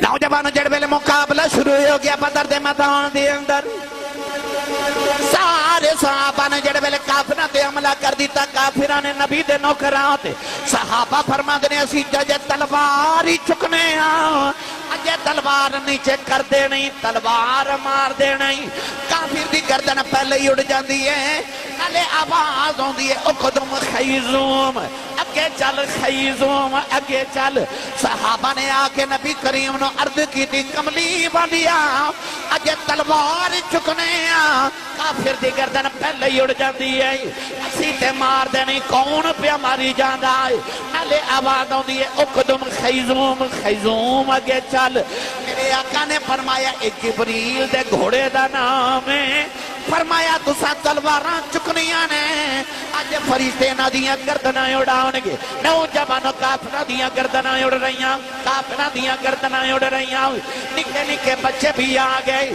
نوجوان جڑ ویلے مقابلہ شروع ہو گیا بدر دے میدان دے اندر سارے صحابہ نے جڑ ویلے کافراں تے حملہ کر دیتا کافراں نے نبی دے نوکراں تے صحابہ فرماندے نے اسی جے تلوار ہی چکنے ہاں اجے تلوار نیچے کر دے نہیں تلوار مار دے نہیں کافر دی گردن پہلے ہی اڑ جاندی ہے نالے آواز ہوندی ہے اقدم خیزوم اگے چل خیزوم اگے چل صحابہ نے آکے نبی کریم نو عرض کی تھی کملی بندیا اجے تلوار چکنے ہاں کافر دی گردن پہلے ہی اڑ جاندی ہے اسی تے مار دے نہیں کون پہ ماری جاندہ ہے نالے آواز ہوندی ہے اقدم خیزوم خیزوم اگے چل میرے آقا نے فرمایا ایک جبریل دے گھوڑے دا نام ہے فرمایا تسا تلواراں چکنیاں نے آج فرشتے نہ دیاں گردناں اڑاؤں گے نوجوانوں کافرہ دیاں گردناں اڑ رہیاں کافرہ دیاں گردناں اڑ رہیاں نکے نکے بچے بھی آ گئے